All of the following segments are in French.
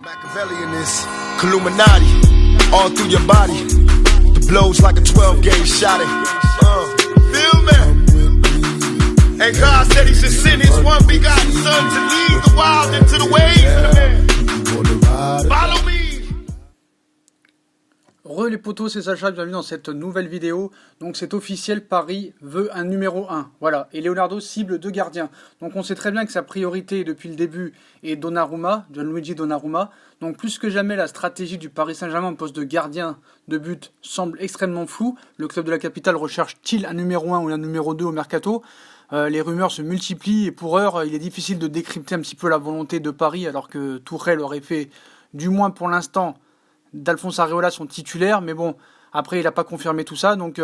Machiavelli in this Illuminati, all through your body. The blows like a 12-gauge shot. Feel me? And God said He should send His one begotten Son to lead the wild into the ways of the man. Follow me. Re les potos, c'est Sacha, bienvenue dans cette nouvelle vidéo. Donc c'est officiel, Paris veut un numéro 1. Voilà, et Leonardo cible 2 gardiens. Donc on sait très bien que sa priorité depuis le début est Donnarumma, Gianluigi Donnarumma. Donc plus que jamais, la stratégie du Paris Saint-Germain en poste de gardien de but semble extrêmement floue. Le club de la capitale recherche-t-il un numéro 1 ou un numéro 2 au mercato? Les rumeurs se multiplient et pour heure, il est difficile de décrypter un petit peu la volonté de Paris alors que Tourelle aurait fait, du moins pour l'instant, d'Alphonse Areola son titulaire, mais bon, après il n'a pas confirmé tout ça, donc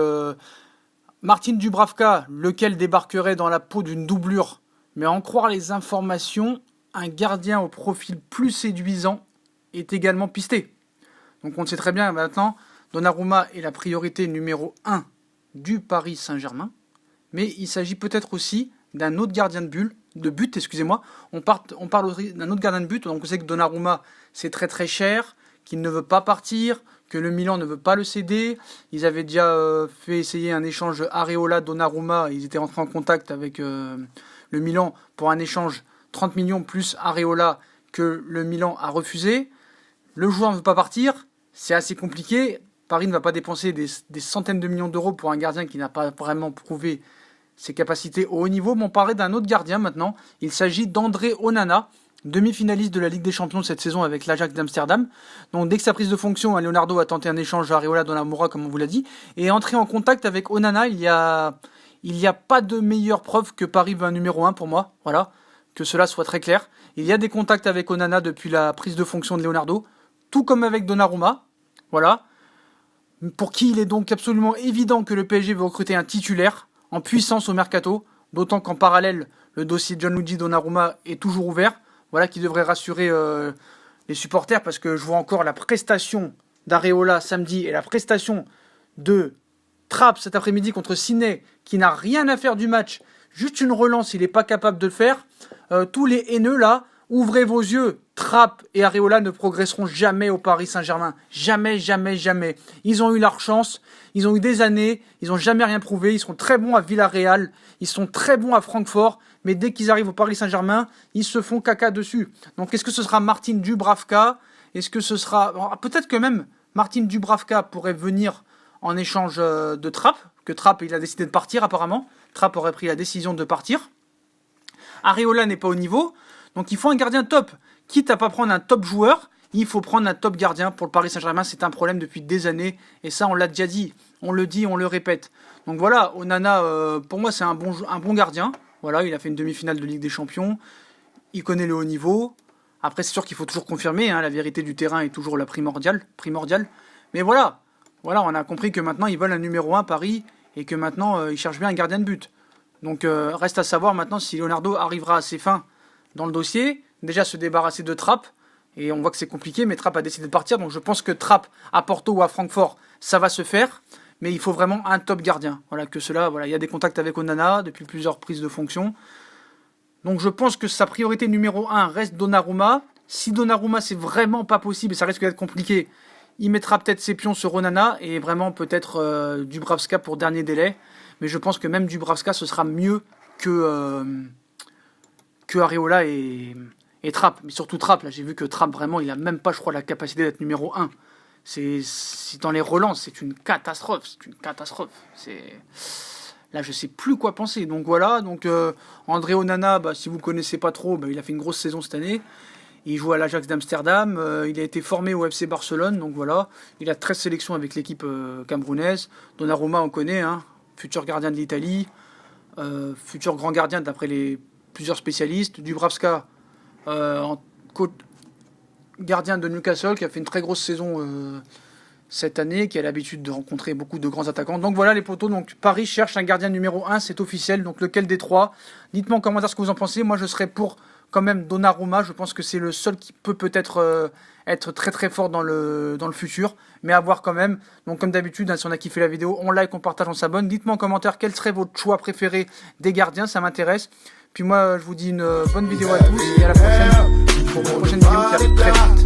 Martin Dubravka, lequel débarquerait dans la peau d'une doublure, mais à en croire les informations, un gardien au profil plus séduisant est également pisté. Donc on le sait très bien maintenant, Donnarumma est la priorité numéro 1 du Paris Saint-Germain, mais il s'agit peut-être aussi d'un autre gardien de but, on parle aussi d'un autre gardien de but, donc on sait que Donnarumma c'est très très cher, qu'il ne veut pas partir, que le Milan ne veut pas le céder. Ils avaient déjà fait essayer un échange Areola-Donnarumma. Ils étaient rentrés en contact avec le Milan pour un échange 30 millions plus Areola que le Milan a refusé. Le joueur ne veut pas partir. C'est assez compliqué. Paris ne va pas dépenser des centaines de millions d'euros pour un gardien qui n'a pas vraiment prouvé ses capacités au haut niveau. Mais on parlait d'un autre gardien maintenant. Il s'agit d'André Onana, demi-finaliste de la Ligue des Champions cette saison avec l'Ajax d'Amsterdam. Donc dès que sa prise de fonction, Leonardo a tenté un échange à Areola dans la Moura, comme on vous l'a dit, et est entré en contact avec Onana. Il y a pas de meilleure preuve que Paris veut un numéro 1 pour moi. Voilà, que cela soit très clair. Il y a des contacts avec Onana depuis la prise de fonction de Leonardo, tout comme avec Donnarumma. Voilà, pour qui il est donc absolument évident que le PSG veut recruter un titulaire en puissance au mercato, d'autant qu'en parallèle, le dossier Gianluigi Donnarumma est toujours ouvert. Voilà qui devrait rassurer les supporters, parce que je vois encore la prestation d'Areola samedi et la prestation de Trapp cet après-midi contre Sydney, qui n'a rien à faire du match, juste une relance, il n'est pas capable de le faire. Tous les haineux là, ouvrez vos yeux, Trapp et Areola ne progresseront jamais au Paris Saint-Germain. Jamais, jamais, jamais. Ils ont eu leur chance, ils ont eu des années, ils n'ont jamais rien prouvé, ils sont très bons à Villarreal, ils sont très bons à Francfort, mais dès qu'ils arrivent au Paris Saint-Germain, ils se font caca dessus. Donc est-ce que ce sera Martin Dubravka? Est-ce que ce sera... Peut-être que même Martin Dubravka pourrait venir en échange de Trapp, que Trapp il a décidé de partir apparemment. Trapp aurait pris la décision de partir. Areola n'est pas au niveau, donc il faut un gardien top. Quitte à pas prendre un top joueur, il faut prendre un top gardien. Pour le Paris Saint-Germain, c'est un problème depuis des années, et ça on l'a déjà dit, on le répète. Donc voilà, Onana, pour moi c'est un bon gardien. Voilà, il a fait une demi-finale de Ligue des Champions, il connaît le haut niveau. Après c'est sûr qu'il faut toujours confirmer, la vérité du terrain est toujours la primordiale. Mais voilà, on a compris que maintenant ils veulent un numéro 1 Paris, et que maintenant ils cherchent bien un gardien de but. Donc reste à savoir maintenant si Leonardo arrivera à ses fins dans le dossier, déjà se débarrasser de Trapp, et on voit que c'est compliqué, mais Trapp a décidé de partir, donc je pense que Trapp à Porto ou à Francfort, ça va se faire, mais il faut vraiment un top gardien. Voilà, il y a des contacts avec Onana depuis plusieurs prises de fonction. Donc je pense que sa priorité numéro 1 reste Donnarumma. Si Donnarumma c'est vraiment pas possible, et ça risque d'être compliqué, il mettra peut-être ses pions sur Onana, et vraiment peut-être Dubravka pour dernier délai. Mais je pense que même Dubravka ce sera mieux que Areola et Trapp. Mais surtout Trapp, là j'ai vu que Trapp vraiment il a même pas, je crois, la capacité d'être numéro 1. C'est dans les relances, c'est une catastrophe. Là je sais plus quoi penser. Donc voilà, André Onana, si vous connaissez pas trop, il a fait une grosse saison cette année. Il joue à l'Ajax d'Amsterdam, il a été formé au FC Barcelone, donc voilà. Il a 13 sélections avec l'équipe camerounaise. Donnarumma on connaît, futur gardien de l'Italie, futur grand gardien d'après les plusieurs spécialistes. Dubravka, gardien de Newcastle, qui a fait une très grosse saison cette année, qui a l'habitude de rencontrer beaucoup de grands attaquants. Donc voilà les potos, donc Paris cherche un gardien numéro 1, c'est officiel, donc lequel des trois? Dites-moi en commentaire ce que vous en pensez. Moi je serais pour quand même Donnarumma, je pense que c'est le seul qui peut être être très très fort dans le futur, mais à voir quand même. Donc comme d'habitude, si on a kiffé la vidéo, on like, on partage, on s'abonne. Dites-moi en commentaire quel serait votre choix préféré des gardiens, ça m'intéresse. Puis moi je vous dis une bonne vidéo à tous, et à la prochaine pour une prochaine vidéo qui arrive très vite.